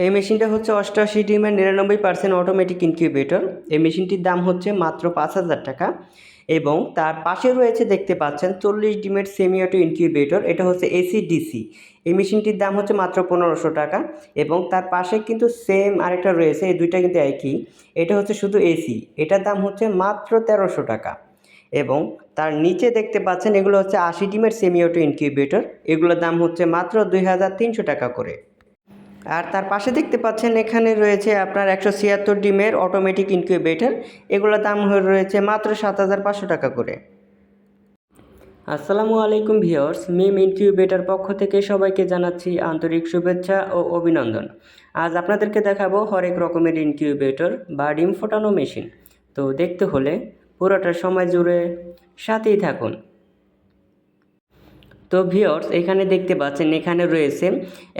এই মেশিনটা হচ্ছে 88 ডিমের 99% অটোমেটিক ইনকিউবেটর। এই মেশিনটির দাম হচ্ছে মাত্র 5,000 টাকা এবং তার পাশে রয়েছে দেখতে পাচ্ছেন 40 ডিমের সেমি অটো ইনকিউবেটর। এটা হচ্ছে এসি ডিসি। এই মেশিনটির দাম হচ্ছে মাত্র 1500 টাকা এবং তার পাশে কিন্তু সেম আরেকটা রয়েছে, এই দুইটা কিন্তু একই। এটা হচ্ছে শুধু এসি, এটার দাম হচ্ছে মাত্র 1300 টাকা এবং তার নিচে দেখতে পাচ্ছেন এগুলো হচ্ছে 80 ডিমের সেমি অটো ইনকিউবেটর। এগুলোর দাম হচ্ছে মাত্র 2300 টাকা করে। আর তার পাশে দেখতে পাচ্ছেন এখানে রয়েছে আপনার 176 ডিমের অটোমেটিক ইনকিউবেটর। এগুলোর দাম রয়েছে মাত্র 7500 টাকা করে। আসসালামু আলাইকুম ভিউয়ার্স, মিম ইনকিউবেটর পক্ষ থেকে সবাইকে জানাচ্ছি আন্তরিক শুভেচ্ছা ও অভিনন্দন। আজ আপনাদেরকে দেখাবো হরেক রকমের ইনকিউবেটর বা ডিম ফোটানো মেশিন। তো দেখতে হলে পুরোটা সময় জুড়ে সাথেই থাকুন। তো ভিউয়ার্স, এখানে দেখতে পাচ্ছেন এখানে রয়েছে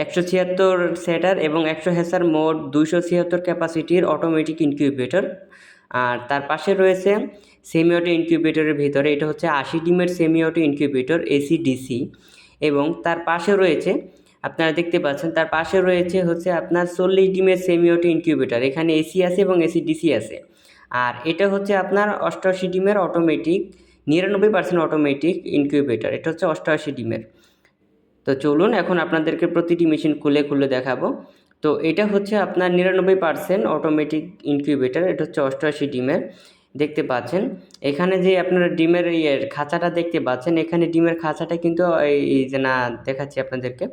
176 সেটার এবং 100 হ্যাসার মোট 276 ক্যাপাসিটির অটোমেটিক ইনকিউবেটর। আর তার পাশে রয়েছে সেমি অটো ইনকিউবেটরের ভিতরে এটা হচ্ছে 80 ডিমের semi auto incubator AC DC এবং তার পাশে রয়েছে আপনারা দেখতে পাচ্ছেন তার পাশে রয়েছে হচ্ছে আপনার 40 ডিমের সেমি অটো ইনকিউবেটর। এখানে এসি আছে এবং এসি ডিসি আছে। আর এটা হচ্ছে আপনার 88 ডিমের অটোমেটিক 99% অটোমেটিক ইনকিউবেটর। এটা হচ্ছে 88 ডিমের। তো চলুন এখন আপনাদেরকে প্রতিটি মেশিন খুলে খুলে দেখাবো। তো এটা হচ্ছে আপনার 99% অটোমেটিক ইনকিউবেটর। এটা হচ্ছে 88 ডিমের। দেখতে পাচ্ছেন এখানে যে আপনারা ডিমের খাঁচাটা দেখতে পাচ্ছেন, এখানে ডিমের খাঁচাটা কিন্তু এই যে না দেখাচ্ছি আপনাদেরকে।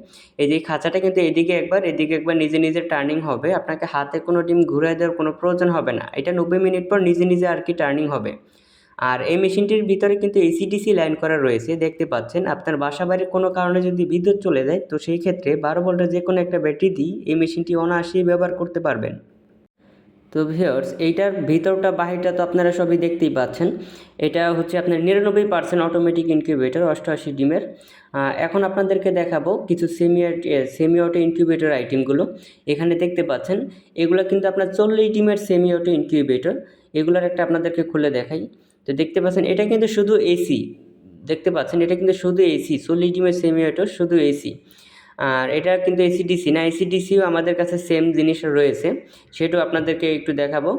এই যে খাঁচাটা কিন্তু এদিকে একবার এদিকে একবার নিজে নিজে টার্নিং হবে। আপনাকে হাতে কোনো ডিম ঘুরিয়ে দেওয়ার কোনো প্রয়োজন হবে না। এটা 90 মিনিট পর নিজে নিজে আর কি টার্নিং হবে। আর এই মেশিনটির ভিতরে কিন্তু এসি-ডিসি লাইন করা রয়েছে, দেখতে পাচ্ছেন। আপনার বাসাবাড়ির কোনো কারণে যদি বিদ্যুৎ চলে যায় তো সেই ক্ষেত্রে 12 ভোল্টের যে কোনো একটা ব্যাটারি দিয়ে এই মেশিনটি অনায়াসেই ব্যবহার করতে পারবেন। তো ভিউয়ার্স, এইটার ভিতরটা বাহিরটা তো আপনারা সবই দেখতেই পাচ্ছেন। এটা হচ্ছে আপনার 99% অটোমেটিক ইনকিউবেটর 88 ডিমের। এখন আপনাদেরকে দেখাবো কিছু সেমি অটো ইনকিউবেটর আইটেমগুলো। এখানে দেখতে পাচ্ছেন এগুলো কিন্তু আপনার 40 ডিমের সেমি অটো ইনকিউবেটর। এগুলোর একটা আপনাদেরকে খুলে দেখাই। তো দেখতে পাচ্ছেন এটা কিন্তু শুধু এসি। দেখতে পাচ্ছেন এটা কিন্তু শুধু এসি, 40 ডিমের সেমি অটো শুধু এসি। আর এটা কিন্তু এসি-ডিসি না, এসি-ডিসিও আমাদের কাছে সেম জিনিস রয়েছে, সেটাও আপনাদেরকে একটু দেখাবো।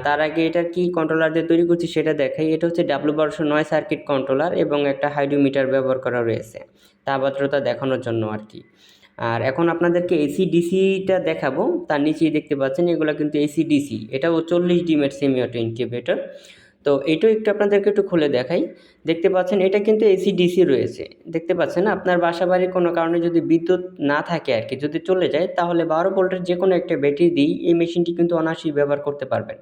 তার আগে এটা কি কন্ট্রোলার দিয়ে তৈরি করছি সেটা দেখাই। এটা হচ্ছে W1209 সার্কিট কন্ট্রোলার এবং একটা হাইড্রোমিটার ব্যবহার করা রয়েছে তাপমাত্রা দেখানোর জন্য আর কি। আর এখন আপনাদেরকে এসি-ডিসিটা দেখাবো। তার নিচেই দেখতে পাচ্ছেন এগুলো কিন্তু এসি-ডিসি। এটাও 40 ডিমের সেমি অটো ইনকিউবেটর। তো এটাও একটু আপনাদেরকে একটু খুলে দেখাই। দেখতে পাচ্ছেন এটা কিন্তু এসি ডিসি রয়েছে। দেখতে পাচ্ছেন আপনার বাসাবাড়ির কোনো কারণে যদি বিদ্যুৎ না থাকে আর কি, যদি চলে যায় তাহলে 12 ভোল্টের যে কোনো একটা ব্যাটারি দিয়েই এই মেশিনটি কিন্তু অনায়াসেই ব্যবহার করতে পারবেন।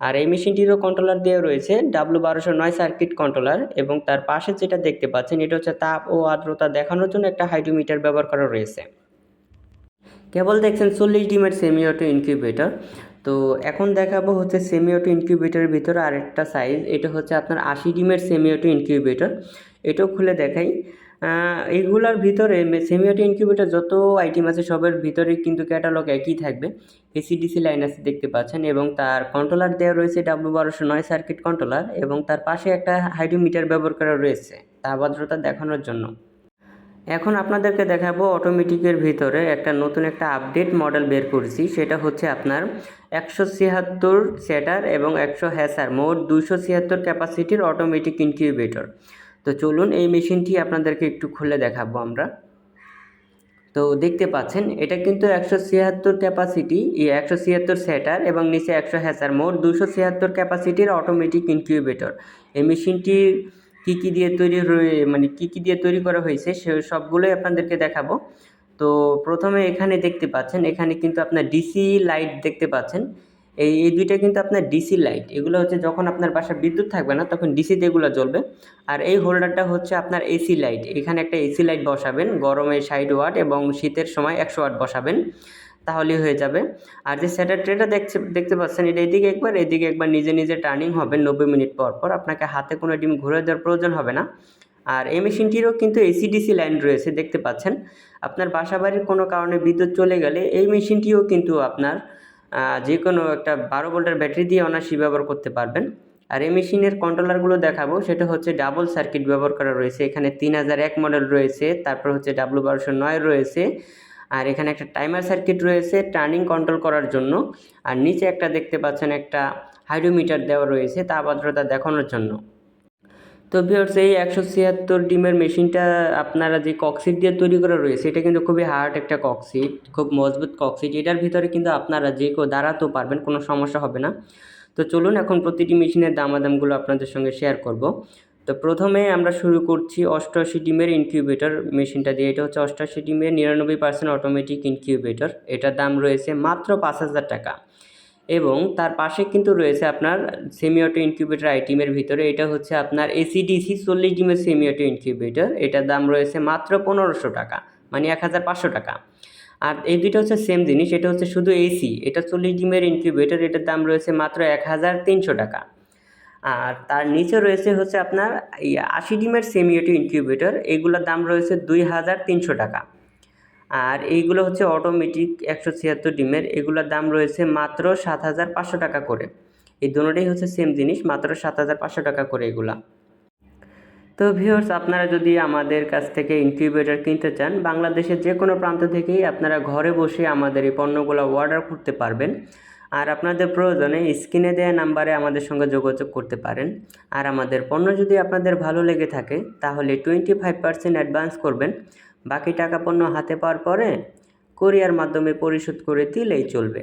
আর এই মেশিনটিরও কন্ট্রোলার দেওয়া রয়েছে W1209 সার্কিট কন্ট্রোলার এবং তার পাশে যেটা দেখতে পাচ্ছেন এটা হচ্ছে তাপ ও আর্দ্রতা দেখানোর জন্য একটা হাইড্রোমিটার ব্যবহার করা রয়েছে। কেবল দেখছেন 40 ডিমের সেমি অটো ইনকিউবেটর। তো এখন দেখাবো হচ্ছে সেমি অটো ইনকিউবেটরের ভিতরে আরেকটা সাইজ। এটা হচ্ছে আপনার 80 ডিমের সেমি অটো ইনকিউবেটর। এটাও খুলে দেখাই। এইগুলার ভিতরে সেমি অটো ইনকিউবেটর যত আইটেম আছে সবের ভিতরে কিন্তু ক্যাটালগ একই থাকবে। এসি-ডিসি লাইন আছে দেখতে পাচ্ছেন এবং তার কন্ট্রোলার দেওয়া রয়েছে W1209 সার্কিট কন্ট্রোলার এবং তার পাশে একটা হাইড্রোমিটার ব্যবহার করা রয়েছে তাপ আর্দ্রতা দেখানোর জন্য। এখন আপনাদেরকে দেখাবো অটোমেটিকের ভিতরে একটা নতুন একটা আপডেট মডেল বের করেছি। সেটা হচ্ছে আপনার 176 সেটার এবং 100 হ্যাসার মোট 276 ক্যাপাসিটির অটোমেটিক ইনকিউবেটর। তো চলুন এই মেশিনটি আপনাদেরকে একটু খুলে দেখাবো আমরা। তো দেখতে পাচ্ছেন এটা কিন্তু 176 ক্যাপাসিটি 176 সেটার এবং নিচে 100 হ্যাসার মোট 276 ক্যাপাসিটির অটোমেটিক ইনকিউবেটর। এই মেশিনটির কী দিয়ে তৈরি মানে কী দিয়ে তৈরি করা হয়েছে সে সবগুলোই আপনাদেরকে দেখাবো। তো প্রথমে এখানে দেখতে পাচ্ছেন এখানে কিন্তু আপনার ডিসি লাইট দেখতে পাচ্ছেন। এই দুইটা কিন্তু আপনার ডিসি লাইট। এগুলো হচ্ছে যখন আপনার বাসায় বিদ্যুৎ থাকবে না তখন ডিসিতে এগুলো জ্বলবে। আর এই হোল্ডারটা হচ্ছে আপনার এসি লাইট। এখানে একটা এসি লাইট বসাবেন, গরমে 60 ওয়াট এবং শীতের সময় 100 ওয়াট বসাবেন, তাহলেই হয়ে যাবে। আর যে সেটার ট্রেটা দেখতে পাচ্ছেন এটা এদিকে একবার নিজে নিজে টার্নিং হবে 90 মিনিট পর পর। আপনাকে হাতে কোনো ডিম ঘুরে দেওয়ার প্রয়োজন হবে না। আর এই মেশিনটিরও কিন্তু এসি-ডিসি লাইন রয়েছে দেখতে পাচ্ছেন। আপনার বাসাবাড়ির কোনো কারণে বিদ্যুৎ চলে গেলে এই মেশিনটিও কিন্তু আপনার যে কোনো একটা 12 ভোল্টের ব্যাটারি দিয়ে অনায়াসেই ব্যবহার করতে পারবেন। আর এই মেশিনের কন্ট্রোলারগুলো দেখাবো। সেটা হচ্ছে ডাবল সার্কিট ব্যবহার করা রয়েছে। এখানে 3001 মডেল রয়েছে, তারপর হচ্ছে W1209 রয়েছে, আর এখানে একটা টাইমার সার্কিট রয়েছে টার্নিং কন্ট্রোল করার জন্য। আর নিচে একটা দেখতে পাচ্ছেন একটা হাইড্রোমিটার দেওয়া রয়েছে তাপমাত্রা দেখানোর জন্য। তো ভিউয়ার্স, এই 176 ডিমের মেশিনটা আপনারা যে ককসিট দিয়ে তৈরি করা রয়েছে এটা কিন্তু খুবই হার্ড একটা ককসিট, খুব মজবুত ককসিট। এটার ভিতরে কিন্তু আপনারা যে কেউ দাঁড়াতেও পারবেন, কোনো সমস্যা হবে না। তো চলুন এখন প্রতিটি মেশিনের দামাদামগুলো আপনাদের সঙ্গে শেয়ার করব। তো প্রথমে আমরা শুরু করছি 88 ডিমের ইনকিউবেটর মেশিনটা দিয়ে। এটা হচ্ছে 88 ডিমের 99% অটোমেটিক ইনকিউবেটর। এটার দাম রয়েছে মাত্র 5,000 টাকা। এবং তার পাশে কিন্তু রয়েছে আপনার সেমি অটো ইনকিউবেটর আইটেমের ভিতরে। এটা হচ্ছে আপনার এসিডিসি 40 ডিমের সেমি অটো ইনকিউবেটর। এটার দাম রয়েছে মাত্র 1500 টাকা, মানে 1500 টাকা। আর এই দুইটা হচ্ছে সেম জিনিস, এটা হচ্ছে শুধু এসি। এটা 40 ডিমের ইনকিউবেটর, এটার দাম রয়েছে মাত্র 1300 টাকা। আর তার নিচে রয়েছে হচ্ছে আপনার 80 ডিমের সেমি অটো ইনকিউবেটর, এগুলোর দাম রয়েছে 2300 টাকা। আর এইগুলো হচ্ছে অটোমেটিক 176 ডিমের, এগুলোর দাম রয়েছে মাত্র 7500 টাকা করে। এই দুটোটাই হচ্ছে সেম জিনিস, মাত্র 7500 টাকা করে এগুলা। তো ভিউয়ার্স, আপনারা যদি আমাদের কাছ থেকে ইনকিউবেটর কিনতে চান, বাংলাদেশের যে কোনো প্রান্ত থেকেই আপনারা ঘরে বসে আমাদের এই পণ্যগুলো অর্ডার করতে পারবেন। আর আপনাদের প্রয়োজনে স্ক্রিনে দেওয়া নাম্বারে আমাদের সঙ্গে যোগাযোগ করতে পারেন। আর আমাদের পণ্য যদি আপনাদের ভালো লেগে থাকে তাহলে 25% অ্যাডভান্স করবেন, বাকি টাকা পণ্য হাতে পাওয়ার পরে কুরিয়ার মাধ্যমে পরিশোধ করে দিলেই চলবে।